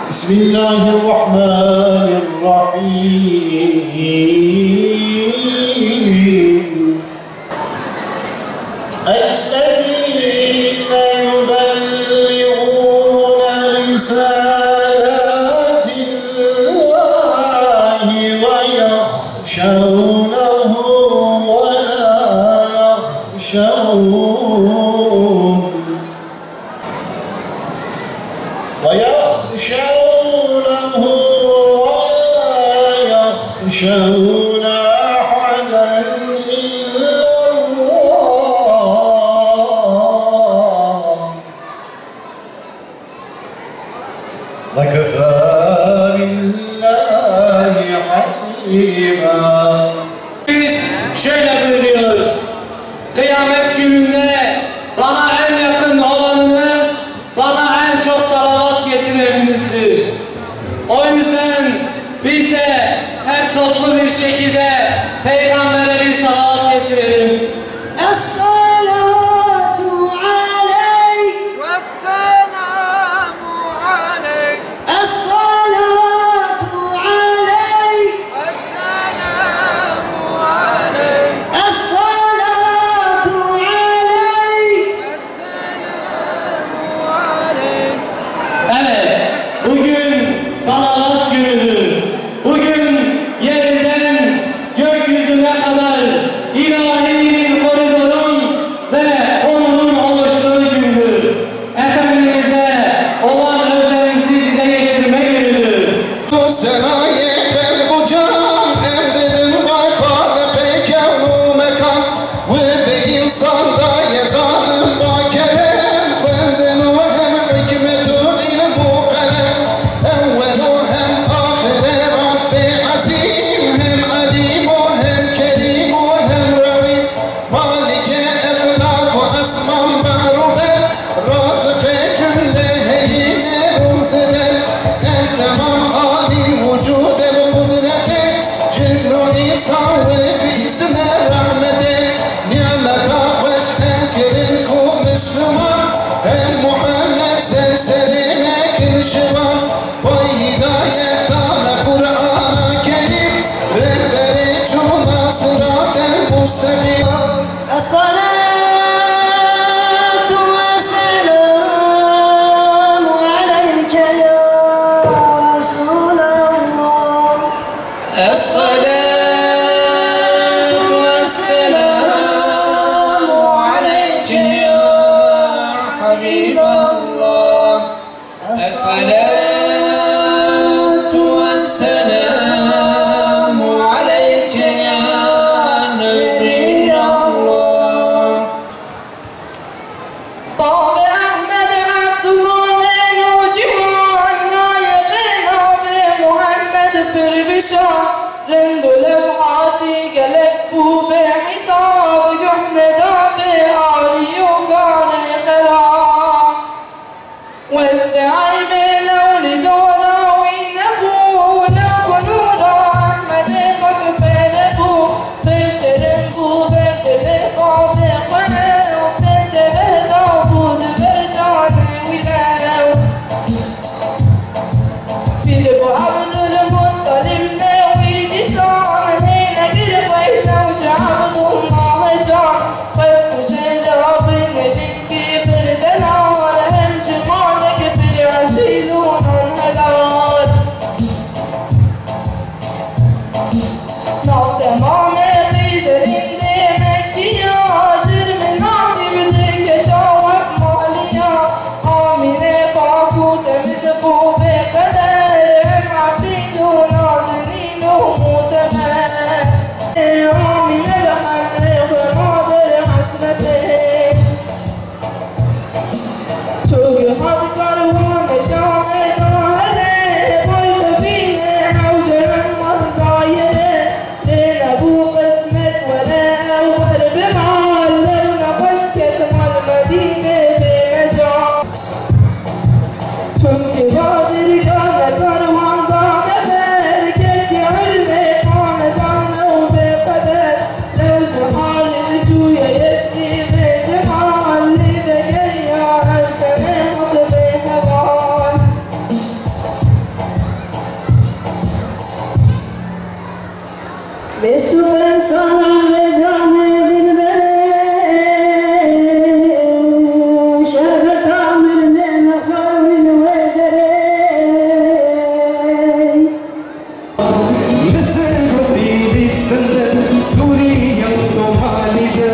Bismillahirrahmanirrahim. الذين يبلغون رسالات الله ويخشونه ولا يخشون أحدا إلا الله وكفى بالله حسيبا. Biz şöyle buyuruyoruz: kıyamet gününde bana en yakın olanınız, bana en çok salavat getirenizdir. O yüzden biz de hep toplu bir şekilde Peygamber'e bir salavat getirelim. Es-salatu aleyk Vesselamu aleyk Es-salatu aleyk Vesselamu aleyk Es-salatu aleyk Vesselamu aleyk. Evet, bugün salavat günüdür. Bugün yerinden gökyüzüne kadar ilahi bir koridorun ve konunun oluştuğu gündür. Efendimiz'e olan özlemimizi dile getirme günüdür. Es-salatu vesselamu aleyke ya Resulallah. Es-salatu vesselamu aleyke ya Habiballah. Es-salatu vesselamu aleyke ya Nebiyallah. Bab Ahmed Abdullah Nuciman Nayiqina bi Muhammed bir bişar Rindu levhati gelek bu be hisab Gühmeda be Ali yugane khalam Wezbi'ay be lawli dona Winabu Lakununa Ahmed Makfelebu Beşerin bu berdele Qabe qana Bestu ben sana ve cane dilbere şerbet amirine mekarvin ve derey Mısır, Filistin'de, Suriye, Somali'de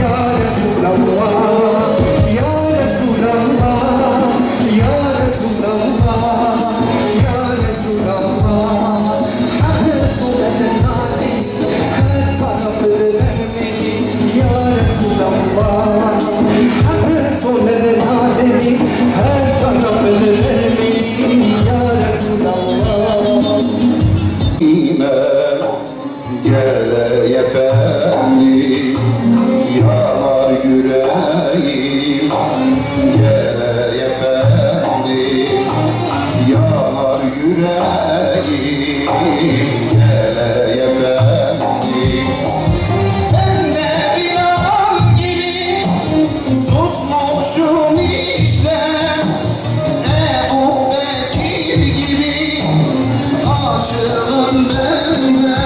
Ya Resulallah, Ya Resulallah, Ya Resulallah, Ya Resulallah Ahlı suretin hadis, her tarafı vermeli Ya Resulallah Ahlı suretin hadis, her tarafı vermeli Ya Resulallah İmam gele efendi yanar yüreğim gele efendi yanar yüreğim gele efendi ben de Bilal gibi susmuşum işte Ebu Bekir gibi aşığım ben de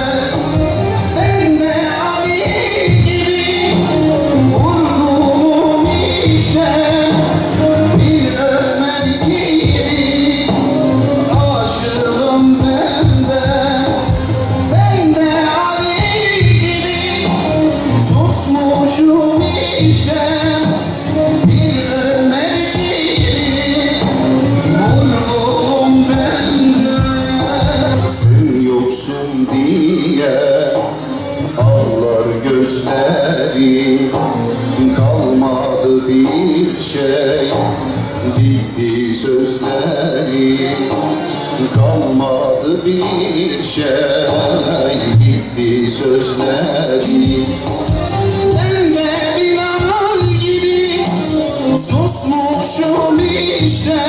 Ali gibi vurdum işte bir Ömer gibi aşığım ben de Ali gibi susmuşum işte bir Ömer gibi vurdum ben de sen yoksun diye ağlar gözlerim kalmadı bir şey bitti sözlerim kalmadı bir şey bitti sözlerim ben de Bilal gibi susmuşum işte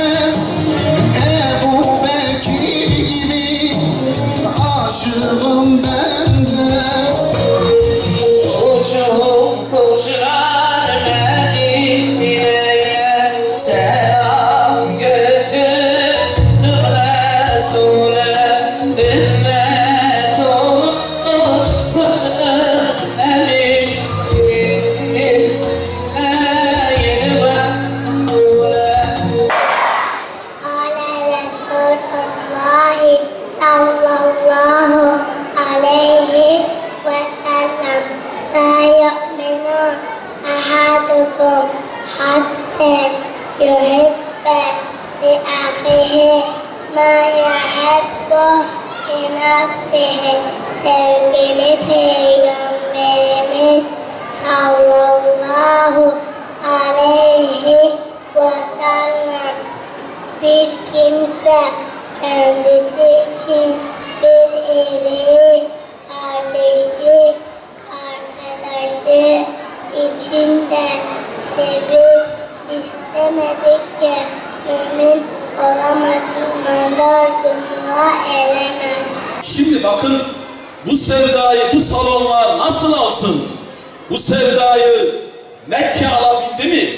Ebu Bekir gibi aşığım ben de Uçup kuşlar Medine'ye selam götür Resul'e ümmet olup özlemiş قال Şimdi bakın bu sevdayı bu salonlar nasıl alsın? Bu sevdayı Mekke alabildi mi?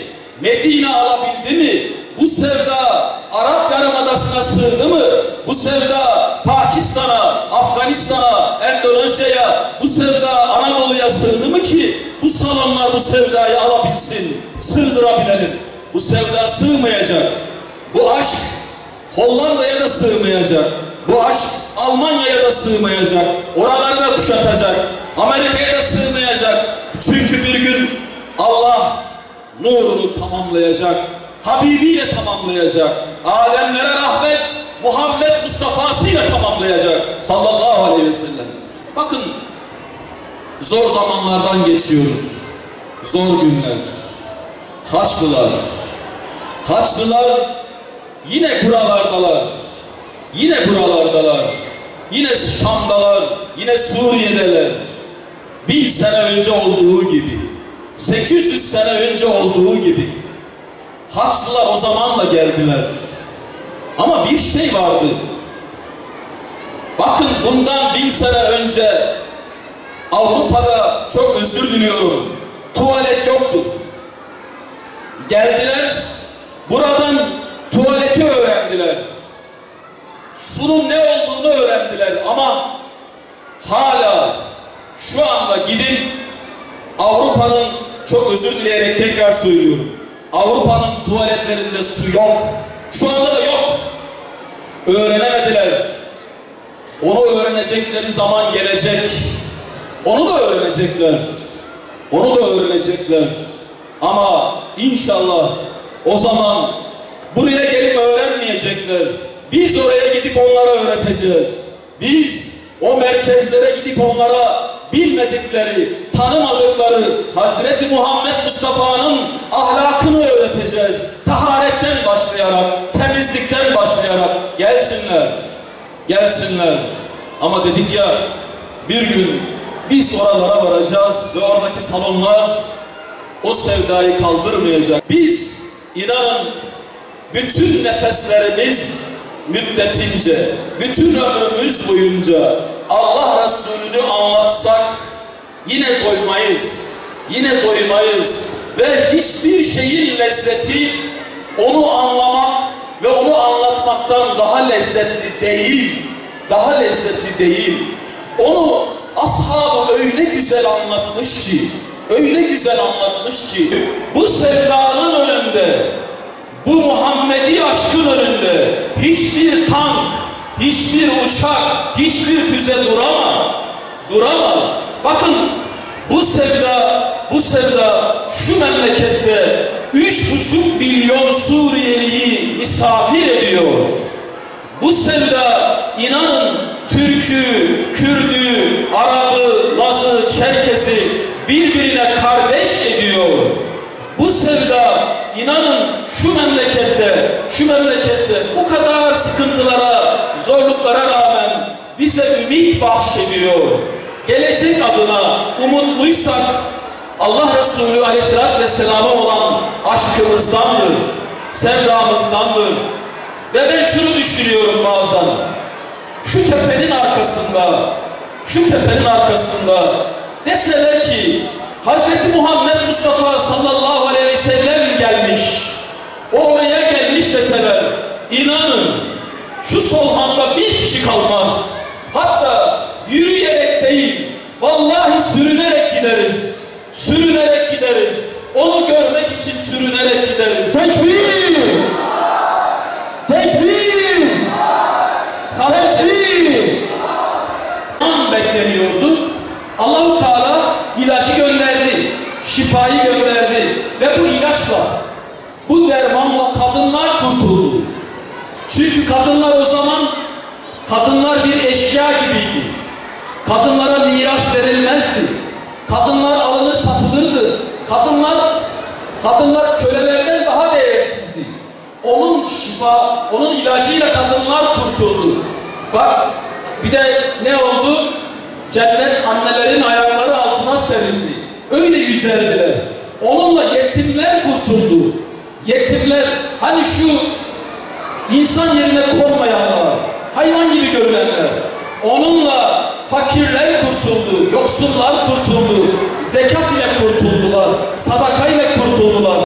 Medine alabildi mi? Bu sevda Arap Yarımadası'na sığdı mı? Bu sevda Pakistan'a, Afganistan'a, Endonezya'ya, bu sevda Anadolu'ya sığdı mı ki bu salonlar bu sevdayı alabilsin, sığdırabilelim? Bu sevda sığmayacak. Bu aşk Hollanda'ya da sığmayacak. Bu aşk Almanya'ya da sığmayacak. Oraları da kuşatacak. Amerika'ya da sığmayacak. Çünkü bir gün Allah nurunu tamamlayacak. Habibiyle tamamlayacak. Alemlere rahmet Muhammed Mustafa'sıyla tamamlayacak. Sallallahu aleyhi ve sellem. Bakın zor zamanlardan geçiyoruz. Zor günler. Haçlılar. Haçlılar yine buralardalar. Yine buralardalar. Yine Şam'dalar. Yine Suriye'deler. 1000 sene önce olduğu gibi. 800 sene önce olduğu gibi. Haçlılar o zaman da geldiler. Ama bir şey vardı. Bakın bundan 1000 sene önce Avrupa'da, çok özür diliyorum, tuvalet yoktu. Geldiler, buradan tuvaleti öğrendiler. Sunun ne olduğunu öğrendiler ama hala şu anda gidin Avrupa'nın, çok özür dileyerek tekrar söylüyorum, Avrupa'nın tuvaletlerinde su yok. Şu anda da yok. Öğrenemediler. Onu öğrenecekleri zaman gelecek. Onu da öğrenecekler. Onu da öğrenecekler. Ama inşallah o zaman buraya gelip öğrenmeyecekler. Biz oraya gidip onlara öğreteceğiz. Biz o merkezlere gidip onlara bilmedikleri, tanımadıkları Hazreti Muhammed Mustafa'nın ahlakını öğreteceğiz. Taharetten başlayarak, temizlikten başlayarak gelsinler. Gelsinler. Ama dedik ya, bir gün biz oralara varacağız ve oradaki salonlar o sevdayı kaldırmayacak. Biz inanın bütün nefeslerimiz müddetince, bütün ömrümüz boyunca Allah Resulü'nü anlatsak yine doymayız. Yine doymayız. Ve hiçbir şeyin lezzeti onu anlamak ve onu anlatmaktan daha lezzetli değil. Daha lezzetli değil. Onu ashab-ı öyle güzel anlatmış ki, öyle güzel anlatmış ki, bu sevdanın önünde, bu Muhammedi aşkın önünde hiçbir tank, hiçbir uçak, hiçbir füze duramaz. Duramaz. Bakın bu sevda şu memlekette 3,5 milyon Suriyeliyi misafir ediyor. Bu sevda inanın Türk'ü, Kürd'ü, Arap'ı, Laz'ı, Çerkez'i birbirine kardeş ediyor. Bu sevda inanın şu memlekette bu kadar sıkıntılara, zorluklara rağmen bize ümit bahşediyor. Gelecek adına umutluysak Allah Resulü Aleyhisselatü Vesselam'a olan aşkımızdandır, sevdamızdandır. Ve ben şunu düşünüyorum bazen, şu tepenin arkasında deseler ki Hazreti Muhammed Mustafa sallallahu aleyhi ve sellem gelmiş, o oraya gelmiş deseler, inanın şu solhanda bir kişi kalmaz. Hatta yürüyerek değil, vallahi sürünerek gideriz. Sürünerek gideriz. Onu görmek için sürünerek gideriz. Tekbir! Tekbir! Tekbir! An bekleniyordu. Allah-u Teala ilacı gönderdi. Şifayı gönderdi. Ve bu ilaçla, bu dermanla kadınlar kurtuldu. Çünkü kadınlar o zaman, kadınlar bir eşya gibiydi. Kadınlara miras verilmezdi. Kadınlar alınır satılırdı. Kadınlar kölelerden daha değersizdi. Onun ilacıyla kadınlar kurtuldu. Bak bir de ne oldu? Cennet annelerin ayakları altına serildi. Öyle yüceldiler. Onunla yetimler kurtuldu. Yetimler, hani şu insan yerine konmayanlar, hayvan gibi görünenler, onunla fakirler kurtuldu, yoksullar kurtuldu, zekat ile